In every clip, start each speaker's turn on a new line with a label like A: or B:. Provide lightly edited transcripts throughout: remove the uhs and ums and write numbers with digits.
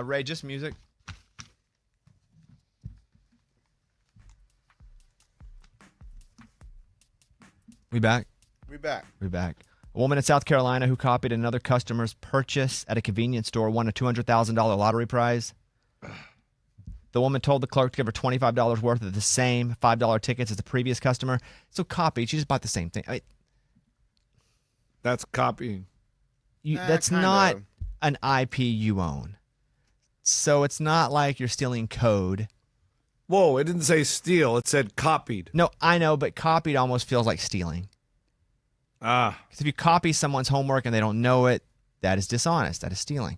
A: Ray, just music. We back?
B: We back.
A: We back. A woman in South Carolina who copied another customer's purchase at a convenience store won a $200,000 lottery prize. The woman told the clerk to give her $25 worth of the same $5 tickets as the previous customer. So copied. She just bought the same thing.
C: That's copying.
A: That's not an IP you own. So it's not like you're stealing code.
C: Whoa, it didn't say steal. It said copied.
A: No, I know, but copied almost feels like stealing. Because if you copy someone's homework and they don't know it, that is dishonest. That is stealing.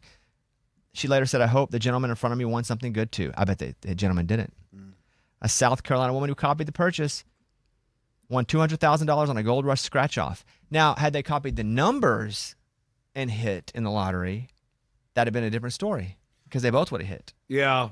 A: She later said, I hope the gentleman in front of me won something good too. I bet the gentleman didn't. A South Carolina woman who copied the purchase won $200,000 on a Gold Rush scratch-off. Now, had they copied the numbers and hit in the lottery, that'd have been a different story because they both would have hit.
C: Yeah.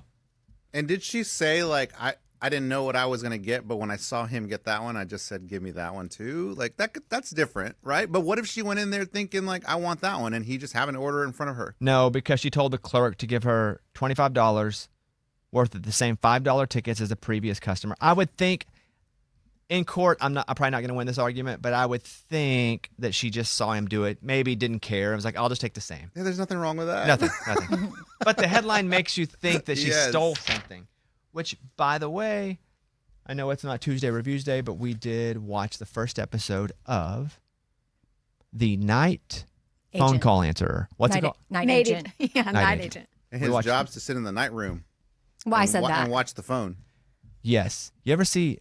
B: And did she say, like, I didn't know what I was going to get, but when I saw him get that one, I just said, give me that one too? Like, that's different, right? But what if she went in there thinking, like, I want that one, and he just happened to order it in front of her?
A: No, because she told the clerk to give her $25 worth of the same $5 tickets as the previous customer. I would think in court, I'm probably not going to win this argument, but I would think that she just saw him do it, maybe didn't care. I was like, I'll just take the same.
B: Yeah, there's nothing wrong with that.
A: Nothing. But the headline makes you think that she stole something, which, by the way, I know it's not Tuesday Reviews Day, but we did watch the first episode of The Night Phone Call Answerer. What's it called?
D: Night Agent.
E: Yeah, Night Agent.
B: And his job's to sit in the night room.
D: Well, I said that.
B: And watch the phone.
A: Yes. You ever see...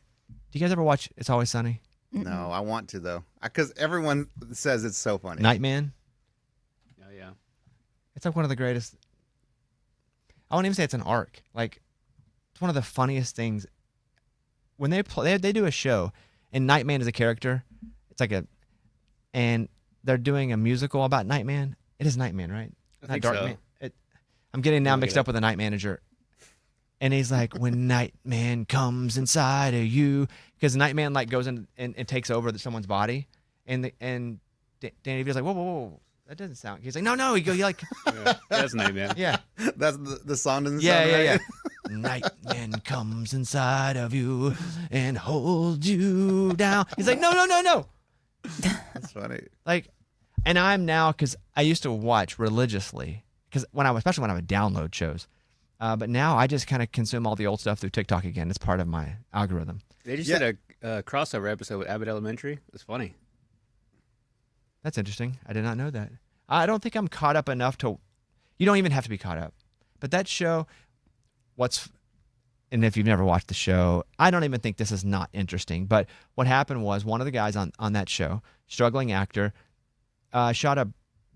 A: Do you guys ever watch It's Always Sunny?
B: No, I want to, though. Because everyone says it's so funny.
A: Nightman?
F: Oh, yeah.
A: It's like one of the greatest... I won't even say it's an arc. Like, it's one of the funniest things. When they play, they do a show, and Nightman is a character. It's like and they're doing a musical about Nightman. It is Nightman, right?
F: I think so.
A: I'm getting now mixed up with the Night Manager. And he's like, when Nightman comes inside of you, because Nightman like goes in and takes over someone's body, and Danny DeVito's like, whoa, that doesn't sound. He's like, no, he like,
F: yeah, that's Nightman.
A: Yeah,
B: that's the song doesn't
A: sound right.
B: Yeah.
A: Nightman comes inside of you and holds you down. He's like, no.
B: That's funny.
A: Like, and I'm now, because I used to watch religiously, because especially when I would download shows. But now I just kind of consume all the old stuff through TikTok again. It's part of my algorithm.
F: They just did a crossover episode with Abbott Elementary. It's funny.
A: That's interesting. I did not know that. I don't think I'm caught up enough to... You don't even have to be caught up. But that show, and if you've never watched the show, I don't even think this is not interesting. But what happened was one of the guys on that show, struggling actor, shot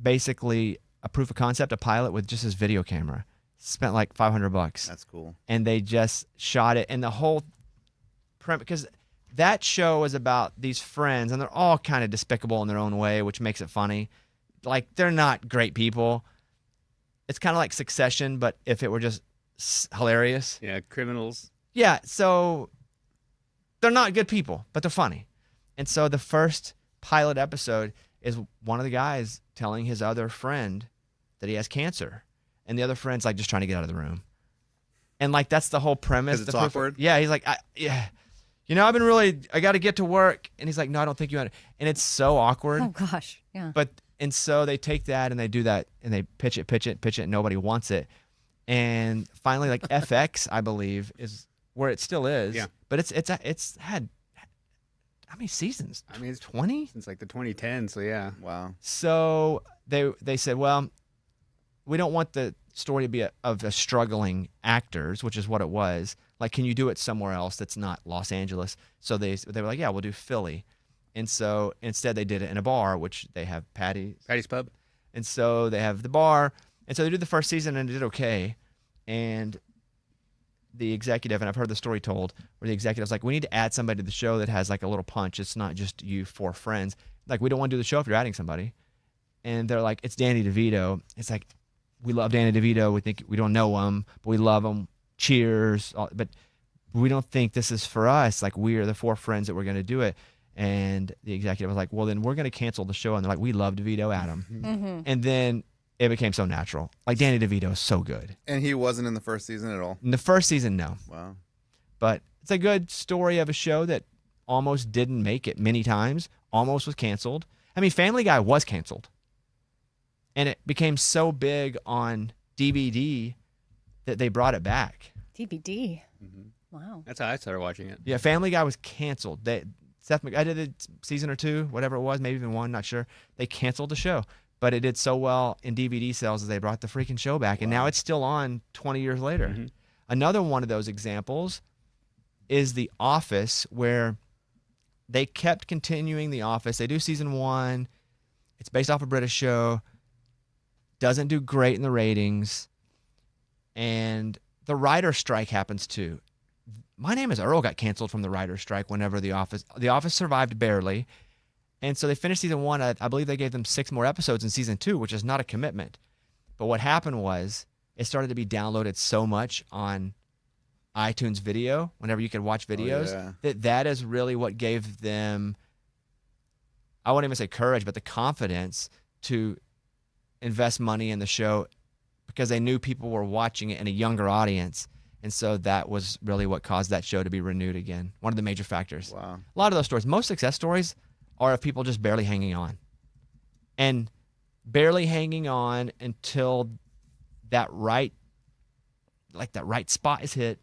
A: basically a proof of concept, a pilot with just his video camera. Spent like $500.
B: That's cool.
A: And they just shot it. And the whole premise, because that show is about these friends, and they're all kind of despicable in their own way, which makes it funny. Like, they're not great people. It's kind of like Succession, but if it were just hilarious.
F: Yeah, criminals.
A: Yeah, so they're not good people, but they're funny. And so the first pilot episode is one of the guys telling his other friend that he has cancer. And the other friend's like just trying to get out of the room. And like, that's the whole premise.
B: Because it's awkward?
A: Yeah, he's like, I got to get to work. And he's like, no, I don't think you want to. And it's so awkward.
D: Oh, gosh. Yeah.
A: And so they take that and they do that and they pitch it, and nobody wants it. And finally, like FX, I believe, is where it still is.
F: Yeah.
A: But it's had, how many seasons?
F: I mean, it's
A: 20?
F: Since like the 2010s, so yeah.
B: Wow.
A: So they said, well, we don't want the story to be of a struggling actors, which is what it was. Like, can you do it somewhere else that's not Los Angeles? So they were like, yeah, we'll do Philly. And so instead they did it in a bar, which they have Patty's
F: Pub.
A: And so they have the bar. And so they did the first season and it did okay. And the executive, and I've heard the story told, where the executive's like, we need to add somebody to the show that has like a little punch. It's not just you four friends. Like, we don't want to do the show if you're adding somebody. And they're like, it's Danny DeVito. It's like, we love Danny DeVito. We think we don't know him, but we love him. Cheers, but we don't think this is for us. Like, we are the 4 friends that we're going to do it. And the executive was like, well, then we're going to cancel the show. And they're like, we love DeVito, Adam.
D: Mm-hmm.
A: And then it became so natural. Like, Danny DeVito is so good.
B: And he wasn't in the first season at all.
A: In the first season, no.
B: Wow.
A: But it's a good story of a show that almost didn't make it many times, almost was canceled. I mean, Family Guy was canceled. And it became so big on DVD that they brought it back.
D: DVD.
B: Mm-hmm.
D: Wow.
F: That's how I started watching it.
A: Yeah, Family Guy was canceled. I did it season or 2, whatever it was, maybe even 1, not sure. They canceled the show. But it did so well in DVD sales that they brought the freaking show back. And now it's still on 20 years later.
F: Mm-hmm.
A: Another one of those examples is The Office, where they kept continuing The Office. They do season 1. It's based off a British show. Doesn't do great in the ratings. And the writer's strike happens too. My Name is Earl got canceled from the writer's strike whenever The Office survived barely. And so they finished season 1. I believe they gave them 6 more episodes in season 2, which is not a commitment. But what happened was it started to be downloaded so much on iTunes Video, whenever you could watch videos, that is really what gave them, I wouldn't even say courage, but the confidence to invest money in the show, because they knew people were watching it in a younger audience. And so that was really what caused that show to be renewed again. One of the major factors.
B: Wow.
A: A lot of those stories, most success stories are of people just barely hanging on. And barely hanging on until that right spot is hit,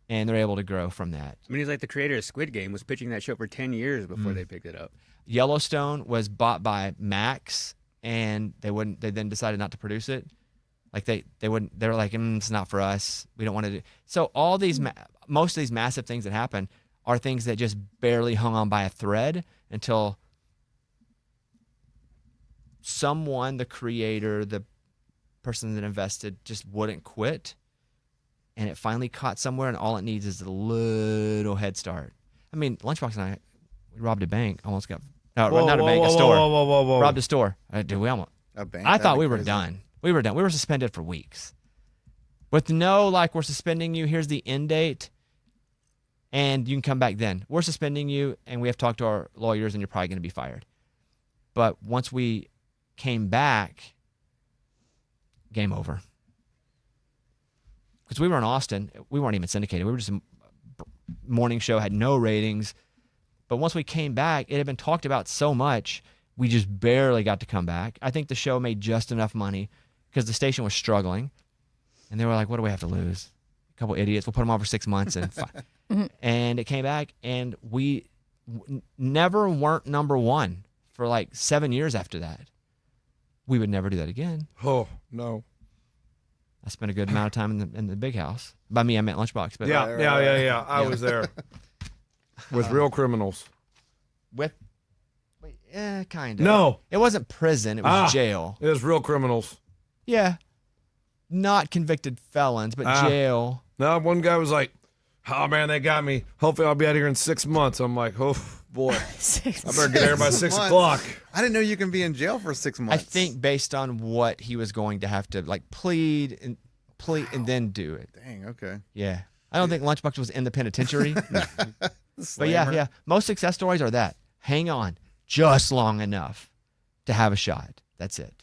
A: and they're able to grow from that.
F: I mean, he's like the creator of Squid Game was pitching that show for 10 years before they picked it up.
A: Yellowstone was bought by Max, and they then decided not to produce it. Like they were like, it's not for us. We don't want to do. So all these, most of these massive things that happen are things that just barely hung on by a thread until someone, the creator, the person that invested, just wouldn't quit. And it finally caught somewhere, and all it needs is a little head start. I mean, Lunchbox and I, we robbed a bank, almost got, a store.
C: Whoa.
A: Robbed a store. Dude, we almost,
B: A bank?
A: I thought
B: That'd
A: we
B: be
A: were
B: crazy.
A: done. We were done. We were suspended for weeks. With no, like, we're suspending you, here's the end date, and you can come back then. We're suspending you, and we have talked to our lawyers, and you're probably going to be fired. But once we came back, game over. Because we were in Austin. We weren't even syndicated. We were just a morning show, had no ratings. But once we came back, it had been talked about so much, we just barely got to come back. I think the show made just enough money because the station was struggling. And they were like, what do we have to lose? A couple idiots. We'll put them on for 6 months. And it came back, and we never weren't number 1 for like 7 years after that. We would never do that again.
C: Oh, no.
A: I spent a good amount of time in the big house. By me, I meant Lunchbox. But
C: Yeah. I was there with real criminals.
A: Kind of.
C: No.
A: It wasn't prison. It was jail.
C: It was real criminals.
A: Yeah. Not convicted felons, but jail.
C: No, one guy was like, oh, man, they got me. Hopefully I'll be out here in 6 months. I'm like, oh, boy. I better get there by 6 o'clock.
B: I didn't know you can be in jail for 6 months.
A: I think based on what he was going to have to, like, plead and then do it.
B: Dang, okay.
A: Yeah. I don't think Lunchbox was in the penitentiary. But
B: Slammer.
A: yeah. Most success stories are that. Hang on just long enough to have a shot. That's it.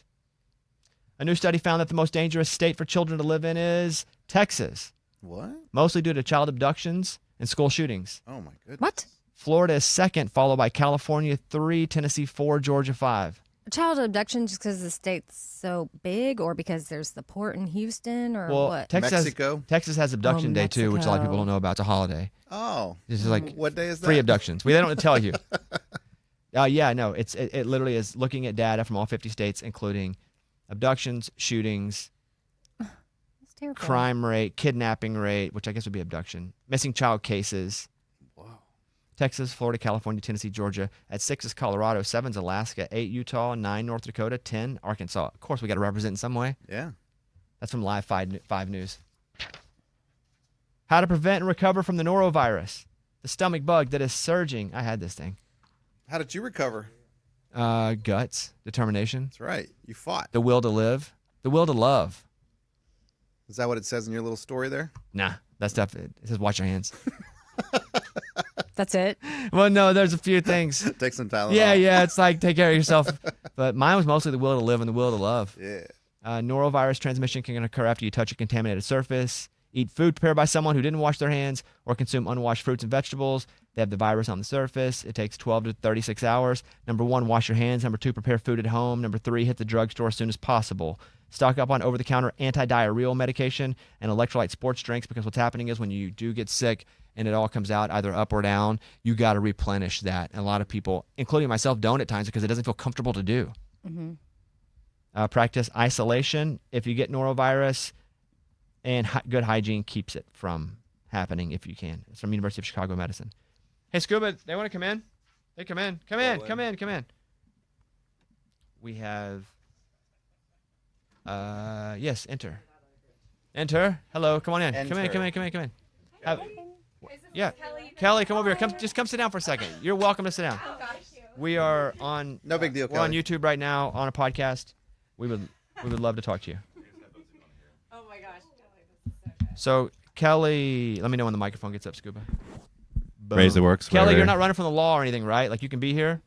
A: A new study found that the most dangerous state for children to live in is Texas,
B: What?
A: mostly due to child abductions and school shootings.
B: Oh, my goodness.
D: What?
A: Florida is second, followed by California 3, Tennessee 4, Georgia 5.
D: Child abduction just because the state's so big, or because there's the port in Houston, or
A: Well,
D: what?
B: Mexico?
A: Texas has Abduction Day too, which a lot of people
D: Mexico.
A: don't know about. It's a holiday.
B: Oh.
A: This is like
B: What day is that?
A: free abductions. They don't tell you. Yeah, no, it literally is looking at data from all 50 states, including abductions, shootings,
D: It's terrible.
A: crime rate, kidnapping rate, which I guess would be abduction, missing child cases.
B: Wow.
A: Texas, Florida, California, Tennessee, Georgia. At 6 is Colorado, 7 is Alaska, 8 Utah, 9 North Dakota, 10 Arkansas. Of course, we got to represent in some way.
B: Yeah.
A: That's from Live 5 News. How to prevent and recover from the norovirus, the stomach bug that is surging. I had this thing.
B: How did you recover?
A: Guts, determination,
B: That's right. You fought.
A: the will to live, the will to love.
B: Is that what it says in your little story there?
A: Nah, that stuff. It says wash your hands.
D: That's it.
A: Well, no, there's a few things.
B: Take some Tylenol.
A: Yeah. It's like take care of yourself. But mine was mostly the will to live and the will to love.
B: Yeah.
A: Norovirus transmission can occur after you touch a contaminated surface, eat food prepared by someone who didn't wash their hands, or consume unwashed fruits and vegetables. They have the virus on the surface. It takes 12 to 36 hours. Number 1, wash your hands. Number 2, prepare food at home. Number 3, hit the drugstore as soon as possible. Stock up on over-the-counter anti-diarrheal medication and electrolyte sports drinks, because what's happening is when you do get sick and it all comes out either up or down, you got to replenish that. And a lot of people, including myself, don't at times because it doesn't feel comfortable to do. Mm-hmm. Practice isolation if you get norovirus, and good hygiene keeps it from happening if you can. It's from University of Chicago Medicine. Hey, Scuba, they want to come in? Hey, come in. Come in. We have, yes, enter. Hello, come on in. Come in. Yeah, Kelly, come over here. Come sit down for a second. You're welcome to sit down. We are on.
B: No big deal.
A: We're on YouTube right now on a podcast. We would love to talk to you.
E: Oh my gosh,
A: So Kelly, let me know when the microphone gets up, Scuba. Boom.
C: Raise the works.
A: Kelly, you're not running from the law or anything, right? Like you can be here.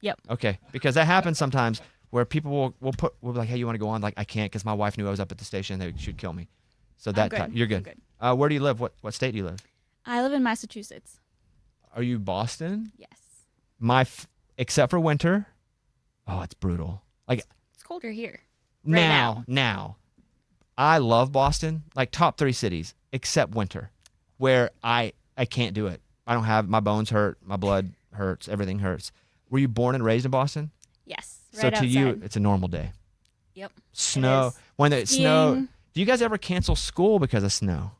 E: Yep.
A: Okay, because that happens sometimes where people will be like, hey, you want to go on? Like I can't because my wife knew I was up at the station. They should kill me. So that
E: good.
A: you're good.
E: I'm good.
A: Where do you live? What state do you live?
E: I live in Massachusetts.
A: Are you Boston?
E: Yes.
A: Except for winter. Oh, it's brutal. Like
E: It's colder here.
A: now. I love Boston, like top 3 cities, except winter, where I can't do it. I don't have, my bones hurt, my blood hurts, everything hurts. Were you born and raised in Boston?
E: Yes.
A: So to you, it's a normal day.
E: Yep.
A: Snow.
E: It is.
A: When it snow,
E: Skiing.
A: do you guys ever cancel school because of snow?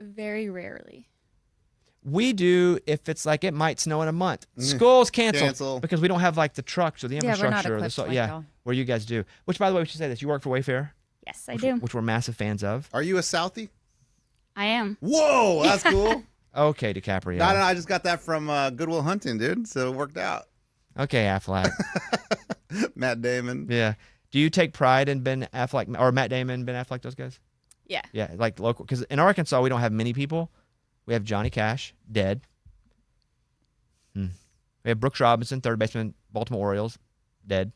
E: Very rarely.
A: We do if it's like it might snow in a month. School's canceled
B: Cancel.
A: because we don't have like the trucks or the
D: Yeah, we're not
A: infrastructure.
D: equipped like y'all.
A: Where you guys do. Which, by the way, we should say this. You work for Wayfair,
E: Yes, I do.
A: which we're massive fans of.
B: Are you a Southie?
E: I am.
B: Whoa, that's cool.
A: Okay, DiCaprio.
B: No, I just got that from Goodwill Hunting, dude. So it worked out.
A: Okay, Affleck.
B: Matt Damon.
A: Yeah. Do you take pride in Ben Affleck or Matt Damon, Ben Affleck, those guys?
E: Yeah.
A: Yeah, like local. Because in Arkansas, we don't have many people. We have Johnny Cash, dead. We have Brooks Robinson, third baseman, Baltimore Orioles, dead.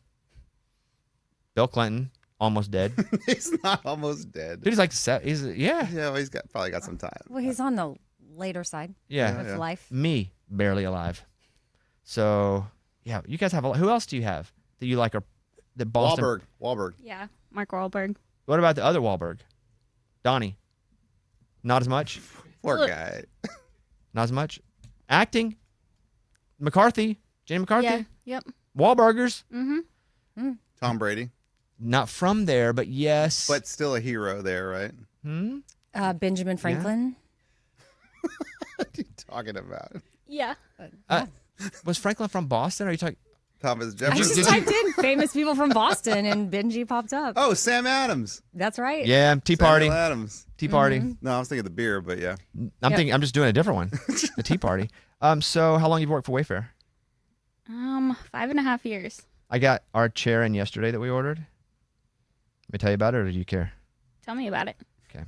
A: Bill Clinton, almost dead.
B: He's not almost dead.
A: Dude, he's like, yeah.
B: Yeah, well, he's probably got some time.
D: Well, he's on the later side
A: Yeah.
D: of life.
A: Me, barely alive. So, yeah, you guys have a lot. Who else do you have that you like? Or the Boston?
B: Wahlberg.
E: Yeah. Mark Wahlberg.
A: What about the other Wahlberg? Donnie. Not as much?
B: Poor
E: Look.
B: guy.
A: Not as much? Acting? McCarthy? Jenny McCarthy?
E: Yeah. Yep.
A: Wahlburgers?
E: Mm-hmm.
B: Tom Brady.
A: Not from there, but yes.
B: But still a hero there, right?
D: Benjamin Franklin.
B: What are you talking about?
E: Yeah.
A: Was Franklin from Boston? Or are you talking?
B: Thomas
D: I
B: Jefferson.
D: just typed in famous people from Boston and Benji popped up.
B: Oh, Sam Adams.
D: That's right.
A: Yeah, Tea Party.
B: Samuel Adams.
A: Tea Party.
B: No, I was thinking of the beer, but yeah.
A: I'm just doing a different one. The Tea Party. So how long you worked for Wayfair?
E: 5.5 years.
A: I got our chair in yesterday that we ordered. Let me tell you about it, or do you care?
E: Tell me about it.
A: Okay.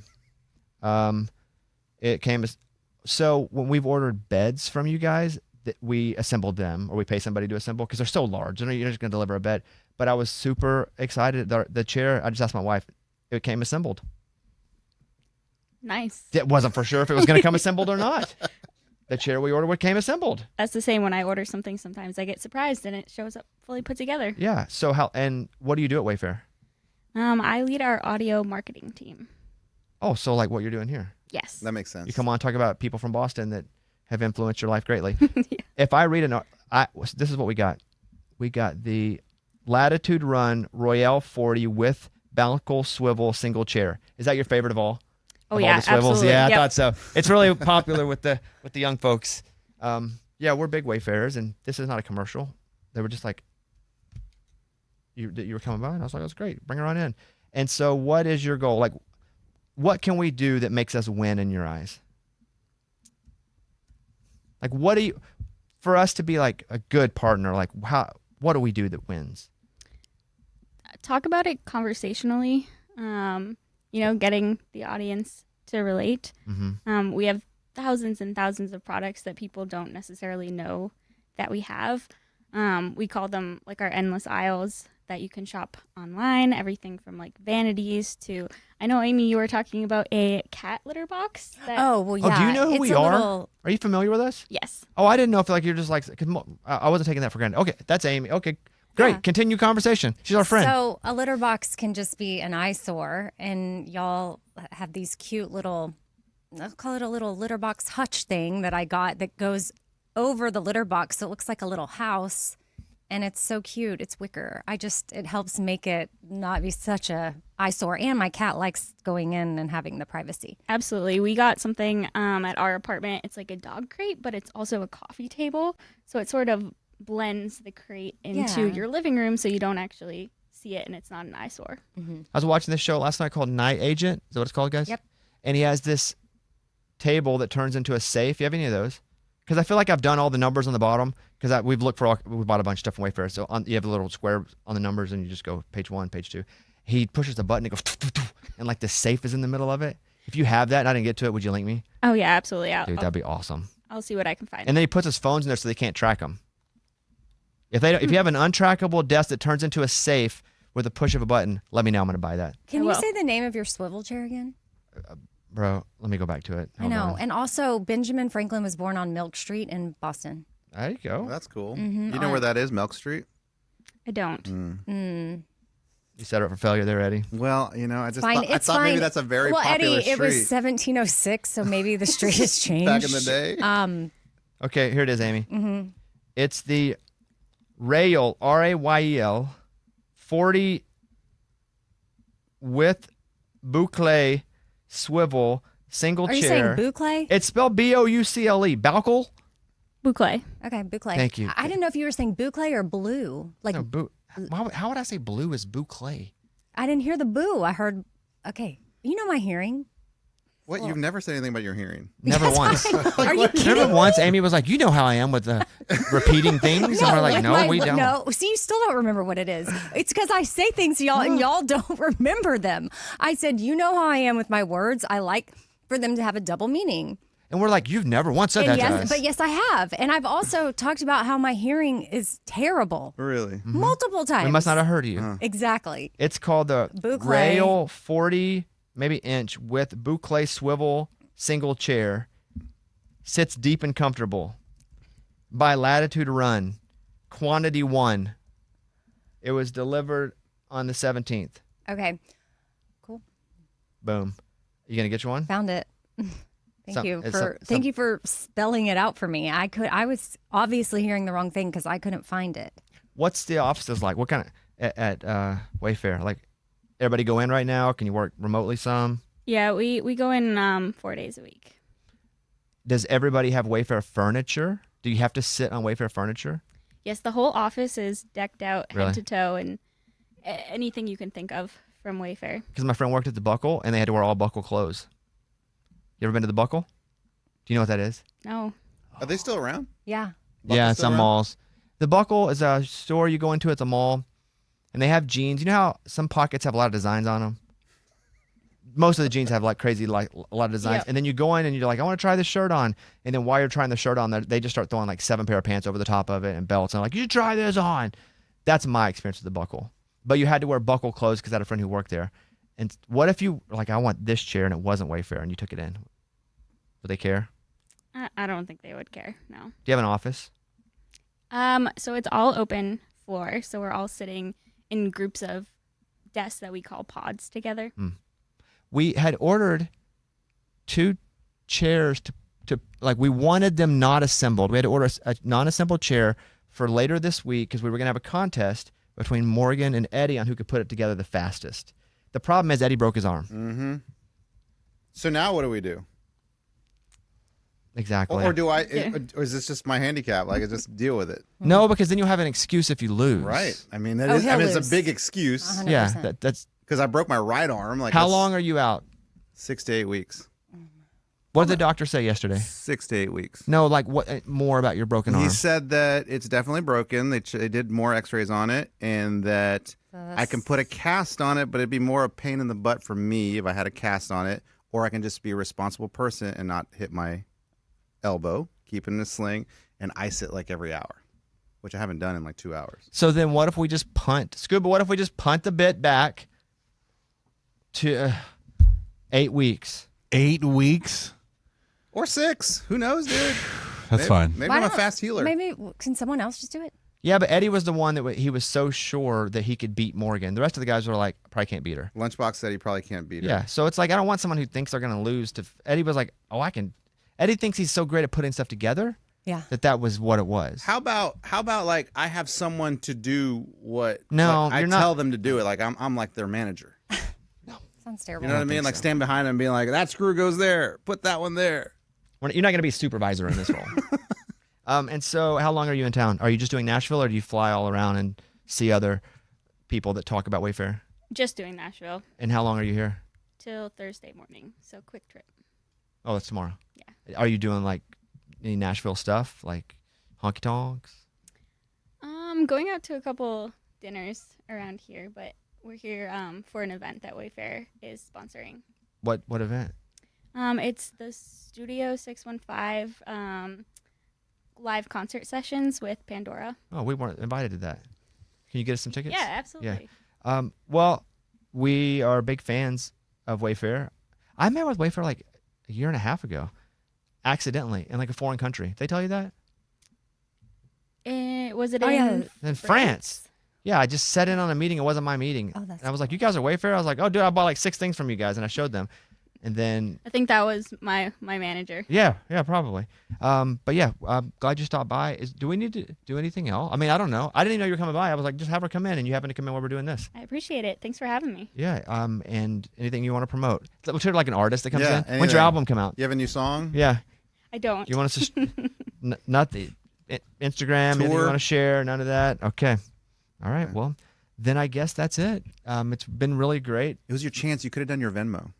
A: It came as, so when we've ordered beds from you guys, we assembled them, or we pay somebody to assemble because they're so large. You're just going to deliver a bed. But I was super excited. The chair, I just asked my wife, it came assembled.
E: Nice.
A: It wasn't for sure if it was going to come assembled or not. The chair we ordered came assembled.
E: That's the same when I order something. Sometimes I get surprised and it shows up fully put together.
A: Yeah. So and what do you do at Wayfair?
E: I lead our audio marketing team.
A: Oh, so like what you're doing here.
E: Yes.
B: That makes sense.
A: You come on, talk about people from Boston that have influenced your life greatly.
E: Yeah.
A: If I read this is what we got. We got the Latitude Run Royale 40 with Balcony Swivel single chair. Is that your favorite of all?
E: Oh
A: Of
E: yeah,
A: all the swivels?
E: absolutely.
A: Yeah, I
E: Yep.
A: thought so. It's really popular with the young folks. Yeah, we're big Wayfarers, and this is not a commercial. They were just like, you were coming by, and I was like, that's great. Bring her on in. And so, what is your goal? Like, what can we do that makes us win in your eyes? Like, for us to be like a good partner, like what do we do that wins?
E: Talk about it conversationally. getting the audience to relate.
A: Mm-hmm.
E: We have thousands and thousands of products that people don't necessarily know that we have. We call them like our endless aisles that you can shop online. Everything from like vanities to, I know, Amy, you were talking about a cat litter box.
D: Oh, well, yeah.
A: Oh, do you know who
D: it's
A: we
D: a
A: are?
D: little-
A: Are you familiar with us?
E: Yes.
A: Oh, I didn't know if like you're just like, cause I wasn't taking that for granted. Okay, that's Amy. Okay, great.
D: Yeah.
A: Continue conversation. She's our friend.
D: So a litter box can just be an eyesore, and y'all have these cute little, I'll call it a little litter box hutch thing that I got that goes over the litter box, so it looks like a little house. And it's so cute. It's wicker. It helps make it not be such a eyesore. And my cat likes going in and having the privacy.
E: Absolutely. We got something at our apartment. It's like a dog crate, but it's also a coffee table. So it sort of blends the crate into
D: Yeah.
E: your living room so you don't actually see it and it's not an eyesore.
A: I was watching this show last night called Night Agent. Is that what it's called, guys?
D: Yep.
A: And he has this table that turns into a safe. You have any of those? Because I feel like I've done all the numbers on the bottom because we've looked for we bought a bunch of stuff from Wayfair. So you have a little square on the numbers and you just go page 1, page 2. He pushes the button, it goes, and like the safe is in the middle of it. If you have that and I didn't get to it, would you link me?
E: Oh, yeah, absolutely.
A: Dude, that'd be awesome.
E: I'll see what I can find.
A: And then he puts his phones in there so they can't track them. If you have an untrackable desk that turns into a safe with a push of a button, let me know. I'm going to buy that.
D: Can
E: I
D: you
E: will.
D: say the name of your swivel chair again?
A: Bro, let me go back to it.
D: I
A: Hold
D: know.
A: on.
D: And also, Benjamin Franklin was born on Milk Street in Boston.
A: There you go.
B: Well, that's cool.
D: Mhm.
B: You know where that is, Milk Street?
E: I don't.
D: Mm.
A: You set her up for failure there, Eddie.
B: Well, I just
D: Fine.
B: thought, I thought maybe that's a very
D: well,
B: popular
D: Eddie,
B: street
D: it was 1706, so maybe the street has changed.
B: back in the day.
A: Okay, here it is, Amy.
D: Mm-hmm.
A: It's the Rayel, R-A-Y-E-L, 40 with boucle, swivel, single
D: Are you
A: chair.
D: saying boucle?
A: It's spelled B-O-U-C-L-E. Boucle?
E: Boucle.
D: Okay, boucle.
A: Thank you.
D: I didn't know if you were saying boucle or blue. Like,
A: No, how would I say blue is boucle?
D: I didn't hear the boo. I heard, okay, you know my hearing.
B: What? You've never said anything about your hearing.
A: Never once.
D: Are you kidding?
A: Remember once Amy was like, you know how I am with the repeating things? and we're like, no, we don't.
D: No, see, you still don't remember what it is. It's because I say things to y'all and y'all don't remember them. I said, you know how I am with my words. I like for them to have a double meaning.
A: And we're like, you've never once said
D: And
A: that to
D: yes,
A: us.
D: but yes, I have. And I've also talked about how my hearing is terrible
B: Really?
D: multiple times.
A: We must not have heard of you.
D: Exactly.
A: It's called the
D: Boucle.
A: Rail 40, maybe inch, with boucle swivel single chair. Sits deep and comfortable. By latitude run. Quantity 1. It was delivered on the 17th.
D: Okay, cool.
A: Boom. You going to get you one?
D: Found it.
A: Some-
D: Thank you for spelling it out for me. I was obviously hearing the wrong thing because I couldn't find it.
A: What's the offices like? What kind of, at Wayfair? Like, everybody go in right now? Can you work remotely some?
E: Yeah, we go in 4 days a week.
A: Does everybody have Wayfair furniture? Do you have to sit on Wayfair furniture?
E: Yes, the whole office is decked out
A: Really?
E: head to toe and anything you can think of from Wayfair.
A: Because my friend worked at the Buckle, and they had to wear all Buckle clothes. You ever been to the Buckle? Do you know what that is?
E: No.
B: Are they still around?
D: Yeah.
A: Yeah, in
B: still
A: some
B: around?
A: malls. The Buckle is a store you go into at the mall, and they have jeans. You know how some pockets have a lot of designs on them? Most of the jeans have like crazy, like a lot of designs.
E: Yep.
A: And then you go in and you're like, I want to try this shirt on. And then while you're trying the shirt on, they just start throwing like 7 pair of pants over the top of it and belts. And like, you should try this on. That's my experience with the Buckle. But you had to wear Buckle clothes because I had a friend who worked there. And what if you like, I want this chair and it wasn't Wayfair and you took it in? Would they care?
E: I don't think they would care. No.
A: Do you have an office?
E: So it's all open floor. So we're all sitting in groups of desks that we call pods together.
A: We had ordered 2 chairs to like, we wanted them not assembled. We had to order a non-assembled chair for later this week because we were going to have a contest between Morgan and Eddie on who could put it together the fastest. The problem is Eddie broke his arm.
B: Mm-hmm. So now what do we do?
A: Exactly.
B: Or do I?
E: Yeah.
B: Or is this just my handicap? Like, I just deal with it,
A: No, because then you'll have an excuse if you lose.
B: right? I mean, that
D: Oh,
B: is. I
D: he'll
B: mean, it's
D: lose.
B: a big excuse
D: 100%.
A: Yeah, that's
B: because I broke my right arm. Like,
A: how
B: that's
A: long are you out?
B: 6 to 8 weeks.
A: What did the doctor say yesterday?
B: 6 to 8 weeks.
A: No, like what more about your broken arm?
B: He said that it's definitely broken. They did more x-rays on it, and that I can put a cast on it, but it'd be more a pain in the butt for me if I had a cast on it, or I can just be a responsible person and not hit my elbow, keep it in a sling, and ice it like every hour, which I haven't done in like 2 hours.
A: So then what if we just punt? Scuba, what if we just punt the bit back to 8 weeks?
G: 8 weeks?
B: Or 6. Who knows, dude?
G: That's fine.
B: Maybe
D: Why
B: I'm a
D: not?
B: fast healer.
D: Maybe can someone else just do it?
A: Yeah, but Eddie was the one that he was so sure that he could beat Morgan. The rest of the guys were like, probably can't beat her.
B: Lunchbox said he probably can't beat her.
A: Yeah, so it's like I don't want someone who thinks they're going to lose to. Eddie was like, oh, I can. Eddie thinks he's so great at putting stuff together.
D: Yeah.
A: That was what it was.
B: How about like I have someone to do what?
A: No,
B: like, I
A: you're not-
B: tell them to do it. Like I'm like their manager.
D: Sounds terrible.
B: You know what I mean?
A: think
B: Like
A: so.
B: stand behind them and being like, that screw goes there. Put that one there.
A: You're not going to be a supervisor in this role. And so how long are you in town? Are you just doing Nashville, or do you fly all around and see other people that talk about Wayfair?
E: Just doing Nashville
A: And how long are you here?
E: till Thursday morning. So quick trip.
A: Oh, that's tomorrow.
E: Yeah.
A: Are you doing like any Nashville stuff, like honky tonks?
E: Going out to a couple dinners around here, but we're here for an event that Wayfair is sponsoring.
A: What event?
E: It's the Studio 615 live concert sessions with Pandora.
A: Oh, we weren't invited to that. Can you get us some tickets?
E: Yeah, absolutely.
A: Well, we are big fans of Wayfair. I met with Wayfair like a year and a half ago, accidentally, in like a foreign country. Did they tell you that?
E: Was it
D: Oh, yeah.
A: In France. Yeah, I just sat in on a meeting. It wasn't my meeting.
D: Oh, that's
A: and I was like, you guys are Wayfair? I was like, oh, dude, I bought like 6 things from you guys, and I showed them. And then,
E: I think that was my manager.
A: yeah, probably. But yeah, I'm glad you stopped by. Do we need to do anything else? I mean, I don't know. I didn't even know you were coming by. I was like, just have her come in, and you happen to come in while we're doing this.
E: I appreciate it. Thanks for having me.
A: Yeah. And anything you want to promote? We're sort of like an artist that comes
B: Yeah,
A: in. When's
B: anything.
A: your album come out?
B: You have a new song?
A: Yeah.
E: I don't.
A: You want us to not the Instagram? Anything you
B: Tour?
A: want to share? None of that. Okay. All right. Well, then I guess that's it. It's been really great.
B: It was your chance. You could have done your Venmo.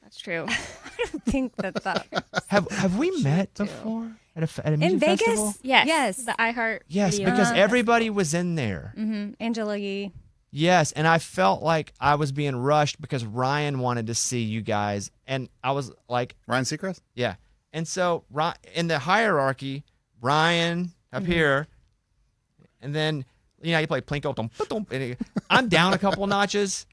E: That's true.
D: I don't think that.
A: Have we met
D: do.
A: before at a
D: In
A: music
D: Vegas?
A: festival?
E: Yes.
D: Yes.
E: The iHeart.
A: Yes,
E: video.
A: because everybody was in there.
D: Mm-hmm. Angela Yee.
A: Yes, and I felt like I was being rushed because Ryan wanted to see you guys, and I was like,
B: Ryan Seacrest?
A: yeah. And so in the hierarchy, Ryan up here, and then you play Plinko. And I'm down a couple notches,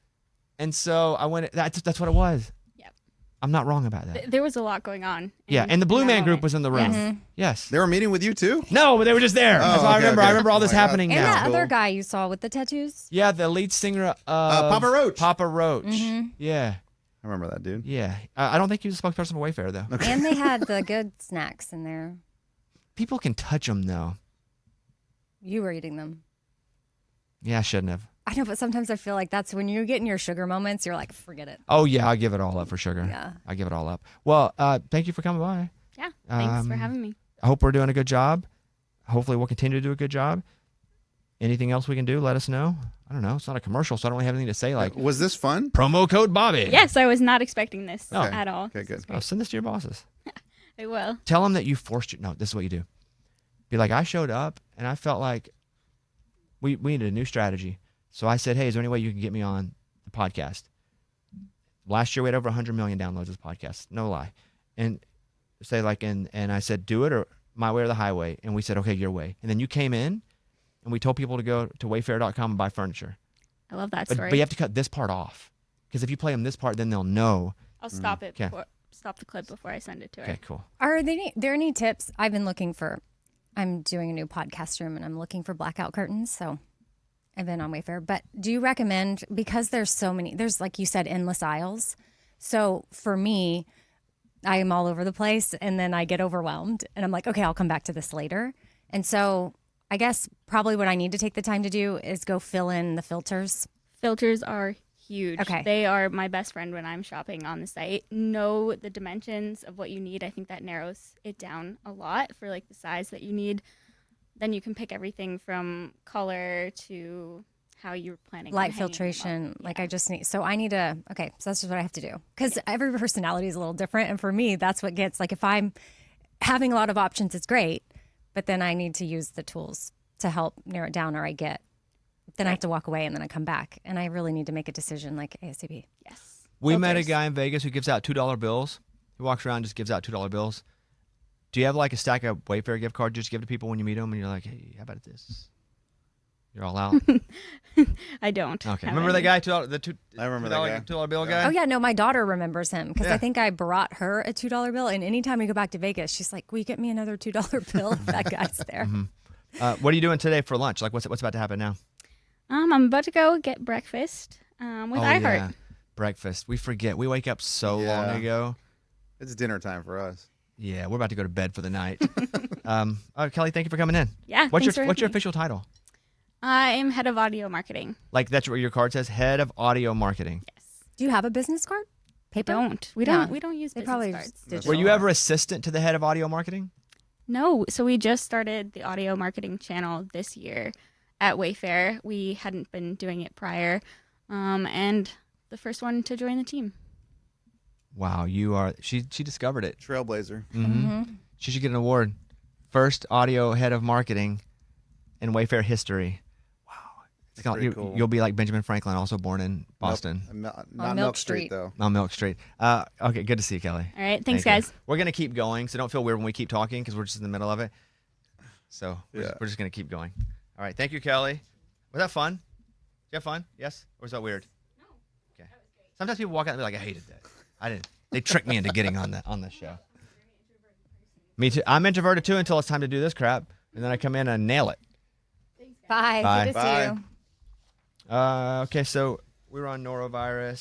A: and so I went. That's what it was.
E: Yep.
A: I'm not wrong about that.
E: There was a lot going on.
A: Yeah, and the Blue
E: in
A: Man
E: that
A: Group
E: moment.
A: was in the room.
E: Yes.
A: Yes.
B: They were meeting with you too?
A: No, but they were just there. That's what I
B: okay,
A: remember.
B: okay.
A: I remember all this
B: Oh my God.
A: happening
D: And
A: now.
D: that other
B: Cool.
D: guy you saw with the tattoos.
A: Yeah, the lead singer of
B: Papa Roach.
A: Papa Roach.
D: Mhm.
A: Yeah,
B: I remember that dude.
A: yeah. I don't think he was a spokesperson for Wayfair though.
D: And they had the good snacks in there.
A: People can touch them though.
D: You were eating them.
A: Yeah, I shouldn't have.
D: I know, but sometimes I feel like that's when you're getting your sugar moments. You're like, forget it.
A: Oh yeah, I give it all up for sugar.
D: Yeah.
A: I give it all up. Well, thank you for coming by.
E: Yeah. Thanks for
A: Um,
E: having me.
A: I hope we're doing a good job. Hopefully, we'll continue to do a good job. Anything else we can do? Let us know. I don't know. It's not a commercial, so I don't really have anything to say. Like
B: Was this fun?
A: promo code Bobby.
E: Yes, I was not expecting this
A: Oh.
E: at all.
B: Okay, good.
A: Oh, send this to your bosses.
E: I will.
A: Tell them that you forced your. No, this is what you do. Be like, I showed up and I felt like we needed a new strategy. So I said, hey, is there any way you can get me on the podcast? Last year we had over 100 million downloads of this podcast. No lie. And say like, and I said, do it or my way or the highway. And we said, okay, your way. And then you came in and we told people to go to wayfair.com and buy furniture.
E: I love that
A: But
E: story.
A: you have to cut this part off. Because if you play them this part, then they'll know.
E: I'll stop it.
A: Okay.
E: Stop the clip before I send it to her.
A: Okay, cool.
D: Are there any tips? I've been looking for. I'm doing a new podcast room and I'm looking for blackout curtains. So I've been on Wayfair. But do you recommend, because there's so many, there's like you said, endless aisles. So for me, I am all over the place and then I get overwhelmed and I'm like, okay, I'll come back to this later. And so I guess probably what I need to take the time to do is go fill in the filters.
E: Filters are huge.
D: Okay.
E: They are my best friend when I'm shopping on the site. Know the dimensions of what you need. I think that narrows it down a lot for like the size that you need. Then you can pick everything from color to how you're planning.
D: Light
E: on hanging them up.
D: filtration.
E: Yeah.
D: Like I just need, so I need to, okay, so that's just what I have to do. Because every personality is a little different. And for me, that's what gets, like if I'm having a lot of options, it's great. But then I need to use the tools to help narrow it down, or I then I have to walk away and then I come back. And I really need to make a decision like ASAP.
E: Yes.
A: We met a
E: Filters.
A: guy in Vegas who gives out $2 bills. He walks around and just gives out $2 bills. Do you have like a stack of Wayfair gift cards you just give to people when you meet them and you're like, hey, how about this? You're all out?
E: I don't.
A: Okay.
E: have
A: Remember that
E: any.
A: guy?
B: I remember that guy.
A: $2 bill guy?
D: Oh, yeah. No, my daughter remembers him because
A: Yeah.
D: I think I brought her a $2 bill. And anytime we go back to Vegas, she's like, will you get me another $2 bill if that guy's there?
A: What are you doing today for lunch? Like what's about to happen now?
E: I'm about to go get breakfast with iHeart.
A: Yeah. Breakfast. We forget. We wake up so long
B: Yeah.
A: ago.
B: It's dinner time for us.
A: Yeah, we're about to go to bed for the night. Kelly, thank you for coming in.
E: Yeah.
A: What's
E: thanks for
A: your
E: having me.
A: official title?
E: I am head of audio marketing.
A: Like that's what your card says, head of audio marketing.
E: Yes.
D: Do you have a business card? Paper?
E: We
D: Yeah.
E: don't. We don't use
D: They
E: business
D: probably
E: cards.
D: just digital.
A: Were you ever assistant to the head of audio marketing?
E: No. So we just started the audio marketing channel this year at Wayfair. We hadn't been doing it prior, and the first one to join the team.
A: Wow, you are. She discovered it.
B: Trailblazer.
A: Mm-hmm. She should get an award. First audio head of marketing in Wayfair history. Wow,
B: pretty cool.
A: You'll be like Benjamin Franklin, also born in Boston.
B: Not
D: Milk
B: Milk
D: Street.
B: Street, though.
A: On Milk Street. Okay, good to see you, Kelly.
E: All right. Thanks,
A: Thank you.
E: guys.
A: We're gonna keep going, so don't feel weird when we keep talking because we're just in the middle of it. So we're just gonna keep going. All right, thank you, Kelly. Was that fun? Did you have fun? Yes, or was that weird? No. Okay. Sometimes people walk out and be like, "I hated that. I didn't." They tricked me into getting on the show. Me too. I'm introverted too until it's time to do this crap, and then I come in and nail it.
D: Bye.
A: Bye.
D: Good to
B: Bye.
D: see you.
A: Okay, so we were on Norovirus.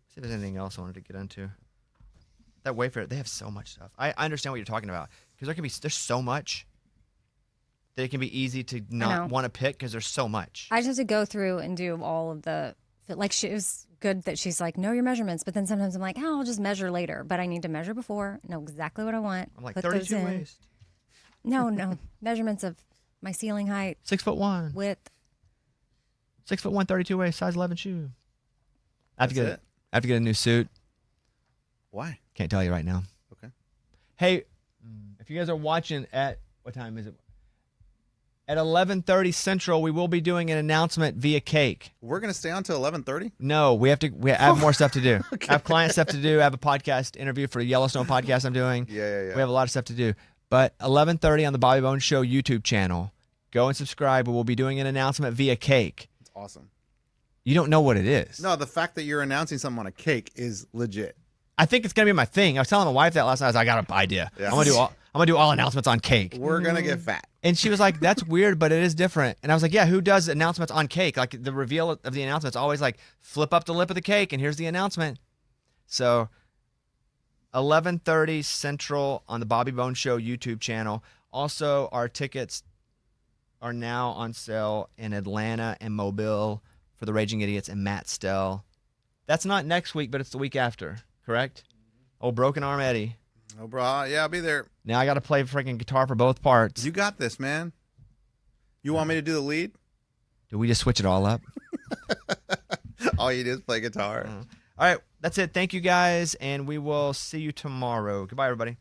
A: See if there's anything else I wanted to get into. That Wayfair, they have so much stuff. I understand what you're talking about because there's so much that it can be easy to
D: know.
A: not want to pick because there's so much.
D: I just have to go through and do all of the, like, it was good that she's like, know your measurements. But then sometimes I'm like, oh, I'll just measure later. But I need to measure before, know exactly what I want.
A: I'm like
D: put those
A: 32
D: in.
A: waist,
D: No. Measurements of my ceiling height,
A: 6'1",
D: width.
A: 6'1", 32 waist, size 11 shoe. I have to
B: That's
A: get
B: it?
A: I have to get a new suit.
B: Why?
A: Can't tell you right now.
B: Okay.
A: Hey, if you guys are watching at what time is it? At 11:30 Central, we will be doing an announcement via cake.
B: We're gonna stay on till 11:30.
A: No, we have more stuff to do. I have client stuff to do. I have a podcast interview for a Yellowstone podcast I'm doing.
B: Yeah.
A: We have a lot of stuff to do. But 11:30 on the Bobby Bones Show YouTube channel. Go and subscribe. We'll be doing an announcement via cake.
B: It's awesome.
A: You don't know what it is.
B: No, the fact that you're announcing something on a cake is legit.
A: I think it's gonna be my thing. I was telling my wife that last night. I got an idea.
B: Yeah.
A: I'm gonna do all announcements on cake.
B: We're gonna get fat.
A: And she was like, "That's weird, but it is different." And I was like, "Yeah, who does announcements on cake? Like the reveal of the announcement's always like flip up the lip of the cake, and here's the announcement." So, 11:30 Central on the Bobby Bones Show YouTube channel. Also, our tickets are now on sale in Atlanta and Mobile for the Raging Idiots and Matt Stell. That's not next week, but it's the week after, correct? Oh, Broken Arm Eddie.
B: Oh, bro. Yeah, I'll be there.
A: Now I got to play freaking guitar for both parts.
B: You got this, man. You want me to do the lead?
A: Do we just switch it all up?
B: All you do is play guitar.
A: All right, that's it. Thank you guys, and we will see you tomorrow. Goodbye, everybody.